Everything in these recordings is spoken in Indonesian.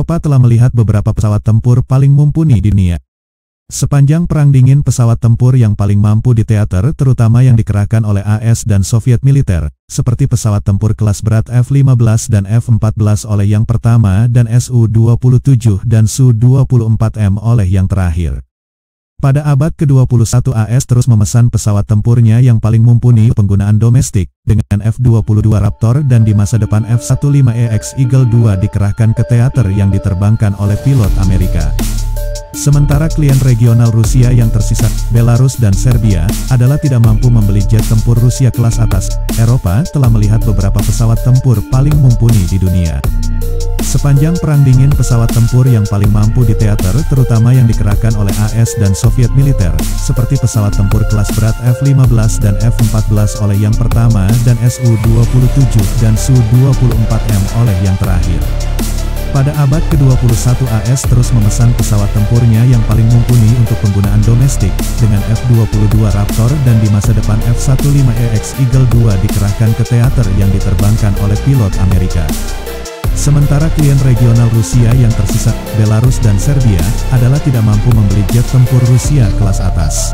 Eropa telah melihat beberapa pesawat tempur paling mumpuni di dunia. Sepanjang Perang Dingin, pesawat tempur yang paling mampu di teater, terutama yang dikerahkan oleh AS dan Soviet militer, seperti pesawat tempur kelas berat F-15 dan F-14 oleh yang pertama dan Su-27 dan Su-24M oleh yang terakhir. Pada abad ke-21 AS terus memesan pesawat tempurnya yang paling mumpuni penggunaan domestik, dengan F-22 Raptor dan di masa depan F-15EX Eagle II dikerahkan ke teater yang diterbangkan oleh pilot Amerika. Sementara klien regional Rusia yang tersisa, Belarus dan Serbia, adalah tidak mampu membeli jet tempur Rusia kelas atas. Eropa telah melihat beberapa pesawat tempur paling mumpuni di dunia. Sepanjang Perang Dingin, pesawat tempur yang paling mampu di teater, terutama yang dikerahkan oleh AS dan Soviet militer, seperti pesawat tempur kelas berat F-15 dan F-14 oleh yang pertama dan Su-27 dan Su-24M oleh yang terakhir. Pada abad ke-21 AS terus memesan pesawat tempurnya yang paling mumpuni untuk penggunaan domestik, dengan F-22 Raptor dan di masa depan F-15EX Eagle II dikerahkan ke teater yang diterbangkan oleh pilot Amerika. Sementara klien regional Rusia yang tersisa, Belarus dan Serbia, adalah tidak mampu membeli jet tempur Rusia kelas atas.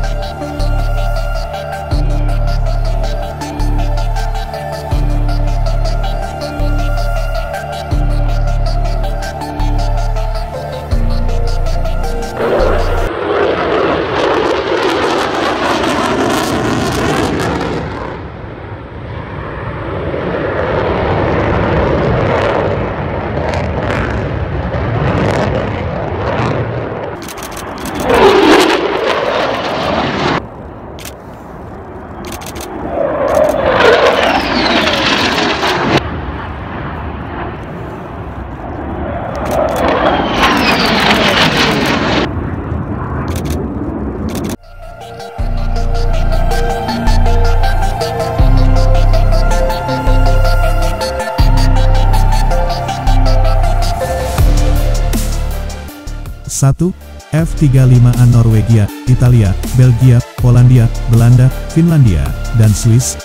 F-35A Norwegia, Italia, Belgia, Polandia, Belanda, Finlandia, dan Swiss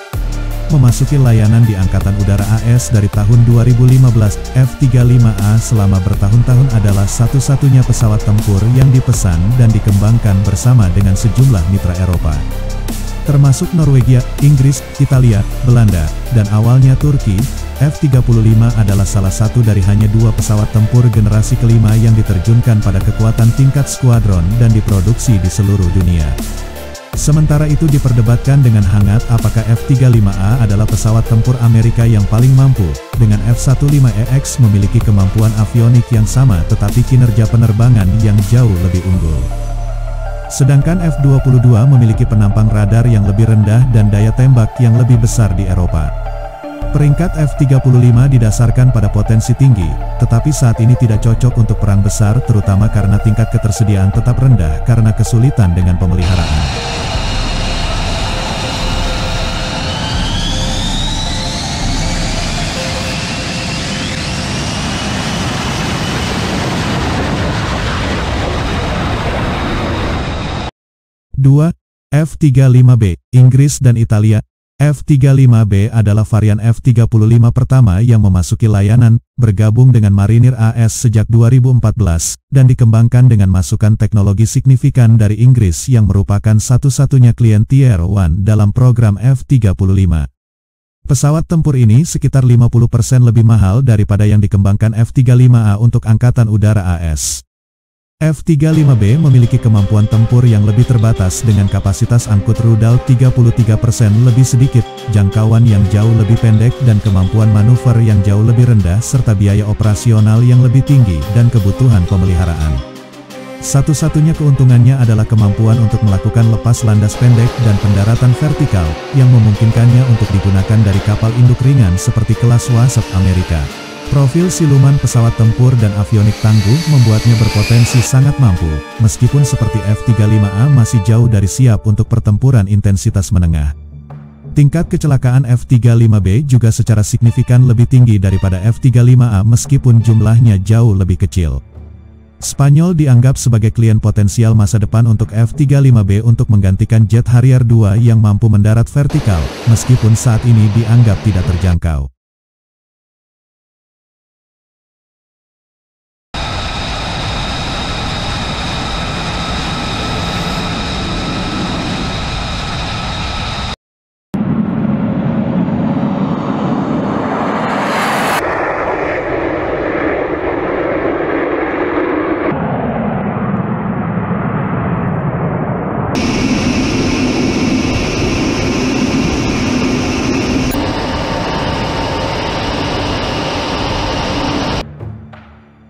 memasuki layanan di Angkatan Udara AS dari tahun 2015. F-35A selama bertahun-tahun adalah satu-satunya pesawat tempur yang dipesan dan dikembangkan bersama dengan sejumlah mitra Eropa, termasuk Norwegia, Inggris, Italia, Belanda, dan awalnya Turki. F-35 adalah salah satu dari hanya 2 pesawat tempur generasi kelima yang diterjunkan pada kekuatan tingkat skuadron dan diproduksi di seluruh dunia. Sementara itu diperdebatkan dengan hangat apakah F-35A adalah pesawat tempur Amerika yang paling mampu, dengan F-15EX memiliki kemampuan avionik yang sama tetapi kinerja penerbangan yang jauh lebih unggul. Sedangkan F-22 memiliki penampang radar yang lebih rendah dan daya tembak yang lebih besar di Eropa. Peringkat F-35 didasarkan pada potensi tinggi, tetapi saat ini tidak cocok untuk perang besar terutama karena tingkat ketersediaan tetap rendah karena kesulitan dengan pemeliharaan. F-35B, Inggris dan Italia. F-35B adalah varian F-35 pertama yang memasuki layanan, bergabung dengan Marinir AS sejak 2014, dan dikembangkan dengan masukan teknologi signifikan dari Inggris yang merupakan satu-satunya klien Tier 1 dalam program F-35. Pesawat tempur ini sekitar 50% lebih mahal daripada yang dikembangkan F-35A untuk Angkatan Udara AS. F-35B memiliki kemampuan tempur yang lebih terbatas dengan kapasitas angkut rudal 33% lebih sedikit, jangkauan yang jauh lebih pendek dan kemampuan manuver yang jauh lebih rendah serta biaya operasional yang lebih tinggi dan kebutuhan pemeliharaan. Satu-satunya keuntungannya adalah kemampuan untuk melakukan lepas landas pendek dan pendaratan vertikal, yang memungkinkannya untuk digunakan dari kapal induk ringan seperti kelas Wasp Amerika. Profil siluman pesawat tempur dan avionik tangguh membuatnya berpotensi sangat mampu, meskipun seperti F-35A masih jauh dari siap untuk pertempuran intensitas menengah. Tingkat kecelakaan F-35B juga secara signifikan lebih tinggi daripada F-35A meskipun jumlahnya jauh lebih kecil. Spanyol dianggap sebagai klien potensial masa depan untuk F-35B untuk menggantikan jet Harrier II yang mampu mendarat vertikal, meskipun saat ini dianggap tidak terjangkau.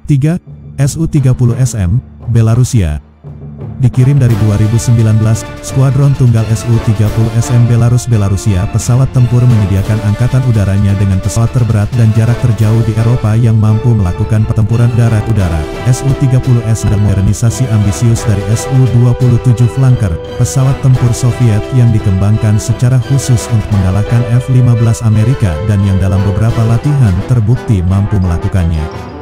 3. Su-30SM, Belarusia. Dikirim dari 2019, Skuadron Tunggal Su-30SM Belarusia. Pesawat tempur menyediakan angkatan udaranya dengan pesawat terberat dan jarak terjauh di Eropa yang mampu melakukan pertempuran darat-udara. Su-30S dan modernisasi ambisius dari Su-27 Flanker, pesawat tempur Soviet yang dikembangkan secara khusus untuk mengalahkan F-15 Amerika dan yang dalam beberapa latihan terbukti mampu melakukannya.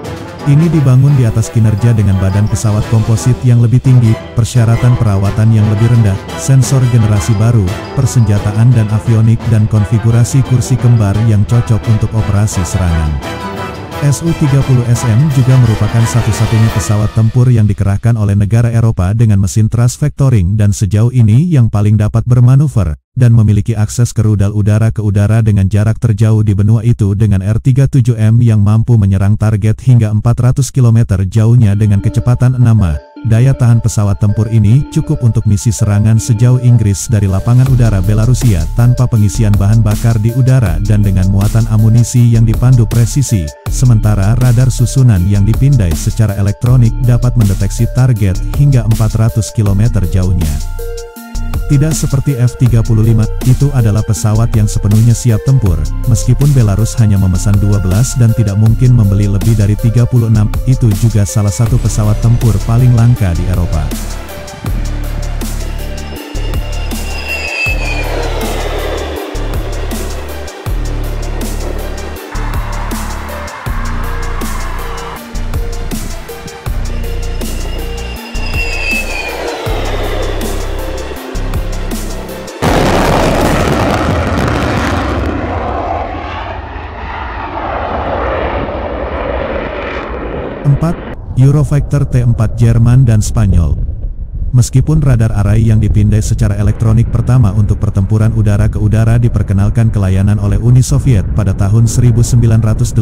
Ini dibangun di atas kinerja dengan badan pesawat komposit yang lebih tinggi, persyaratan perawatan yang lebih rendah, sensor generasi baru, persenjataan dan avionik dan konfigurasi kursi kembar yang cocok untuk operasi serangan. Su-30SM juga merupakan satu-satunya pesawat tempur yang dikerahkan oleh negara Eropa dengan mesin thrust vectoring dan sejauh ini yang paling dapat bermanuver, dan memiliki akses ke rudal udara ke udara dengan jarak terjauh di benua itu dengan R-37M yang mampu menyerang target hingga 400 km jauhnya dengan kecepatan 6 Mach. Daya tahan pesawat tempur ini cukup untuk misi serangan sejauh Inggris dari lapangan udara Belarusia tanpa pengisian bahan bakar di udara dan dengan muatan amunisi yang dipandu presisi, sementara radar susunan yang dipindai secara elektronik dapat mendeteksi target hingga 400 km jauhnya. Tidak seperti F-35, itu adalah pesawat yang sepenuhnya siap tempur, meskipun Belarus hanya memesan 12 dan tidak mungkin membeli lebih dari 36, itu juga salah satu pesawat tempur paling langka di Eropa. Eurofighter T-4 Jerman dan Spanyol. Meskipun radar array yang dipindai secara elektronik pertama untuk pertempuran udara ke udara diperkenalkan ke layanan oleh Uni Soviet pada tahun 1981,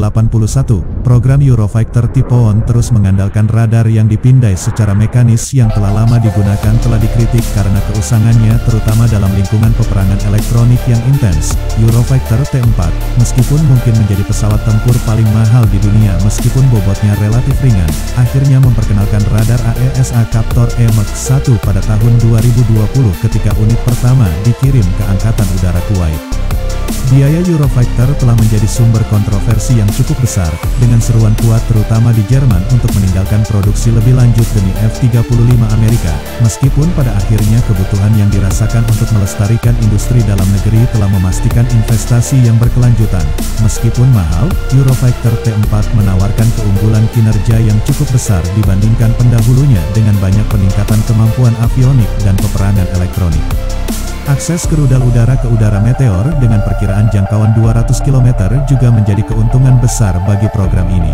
program Eurofighter tipe 1 terus mengandalkan radar yang dipindai secara mekanis yang telah lama digunakan telah dikritik karena keusangannya terutama dalam lingkungan peperangan elektronik yang intens. Eurofighter T-4, meskipun mungkin menjadi pesawat tempur paling mahal di dunia meskipun bobotnya relatif ringan, akhirnya memperkenalkan radar AESA Captor E-MAX 1 pada tahun 2020 ketika unit pertama dikirim ke Angkatan Udara Kuwait. Biaya Eurofighter telah menjadi sumber kontroversi yang cukup besar, dengan seruan kuat terutama di Jerman untuk meninggalkan produksi lebih lanjut demi F-35 Amerika, meskipun pada akhirnya kebutuhan yang dirasakan untuk melestarikan industri dalam negeri telah memastikan investasi yang berkelanjutan. Meskipun mahal, Eurofighter T-4 menawarkan keunggulan kinerja yang cukup besar dibandingkan pendahulunya dengan banyak peningkatan kemampuan avionik dan peperangan elektronik. Akses ke rudal udara ke udara Meteor dengan perkiraan jangkauan 200 km juga menjadi keuntungan besar bagi program ini.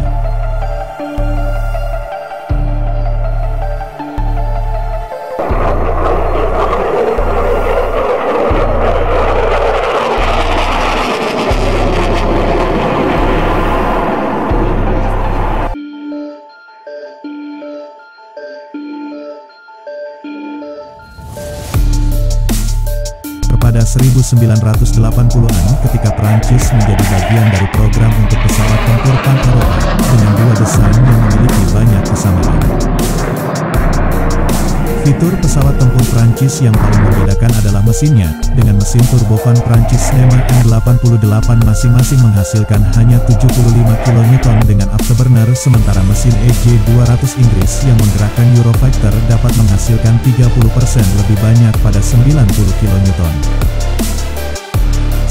Pada 1980-an ketika Prancis menjadi bagian dari program untuk pesawat tempur pan-Eropa dengan dua desain yang memiliki banyak kesamaan. Fitur pesawat tempur Prancis yang paling membedakan adalah mesinnya, dengan mesin turbofan Prancis NEMA M88 masing-masing menghasilkan hanya 75 kN dengan afterburner, sementara mesin EJ200 Inggris yang menggerakkan Eurofighter dapat menghasilkan 30% lebih banyak pada 90 kN.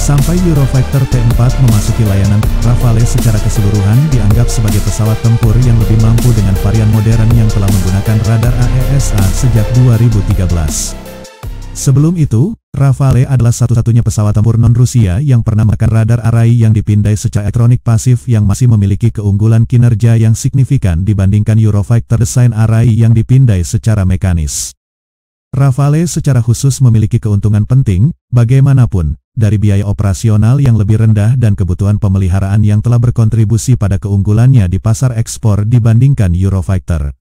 Sampai Eurofighter T-4 memasuki layanan, Rafale secara keseluruhan dianggap sebagai pesawat tempur yang lebih mampu dengan varian modern yang telah menggunakan radar AESA sejak 2013. Sebelum itu, Rafale adalah satu-satunya pesawat tempur non-Rusia yang pernah menggunakan radar array yang dipindai secara elektronik pasif yang masih memiliki keunggulan kinerja yang signifikan dibandingkan Eurofighter desain array yang dipindai secara mekanis. Rafale secara khusus memiliki keuntungan penting, bagaimanapun, dari biaya operasional yang lebih rendah dan kebutuhan pemeliharaan yang telah berkontribusi pada keunggulannya di pasar ekspor dibandingkan Eurofighter.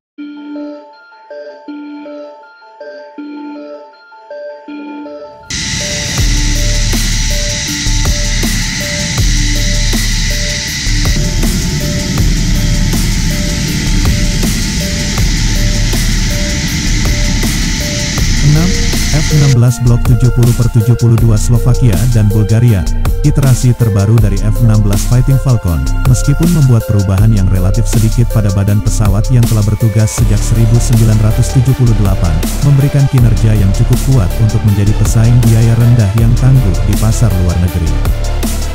F-16 Block 70/72 Slovakia dan Bulgaria, iterasi terbaru dari F-16 Fighting Falcon, meskipun membuat perubahan yang relatif sedikit pada badan pesawat yang telah bertugas sejak 1978, memberikan kinerja yang cukup kuat untuk menjadi pesaing biaya rendah yang tangguh di pasar luar negeri.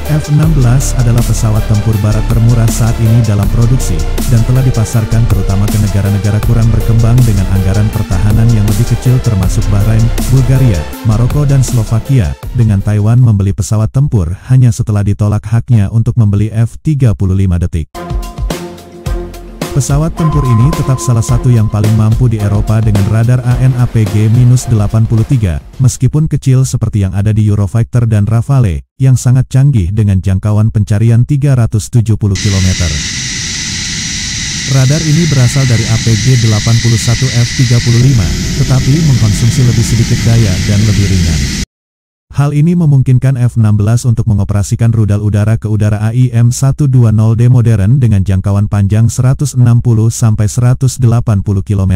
F-16 adalah pesawat tempur barat termurah saat ini dalam produksi, dan telah dipasarkan terutama ke negara-negara kurang berkembang dengan anggaran pertahanan yang lebih kecil termasuk Bahrain, Bulgaria, Maroko dan Slovakia, dengan Taiwan membeli pesawat tempur hanya setelah ditolak haknya untuk membeli F-35 detik. Pesawat tempur ini tetap salah satu yang paling mampu di Eropa dengan radar AN/APG-83, meskipun kecil seperti yang ada di Eurofighter dan Rafale, yang sangat canggih dengan jangkauan pencarian 370 km. Radar ini berasal dari APG-81F-35, tetapi mengkonsumsi lebih sedikit daya dan lebih ringan. Hal ini memungkinkan F-16 untuk mengoperasikan rudal udara ke udara AIM-120D modern dengan jangkauan panjang 160-180 km.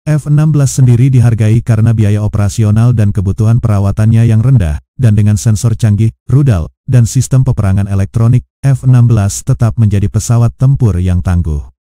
F-16 sendiri dihargai karena biaya operasional dan kebutuhan perawatannya yang rendah, dan dengan sensor canggih, rudal, dan sistem peperangan elektronik, F-16 tetap menjadi pesawat tempur yang tangguh.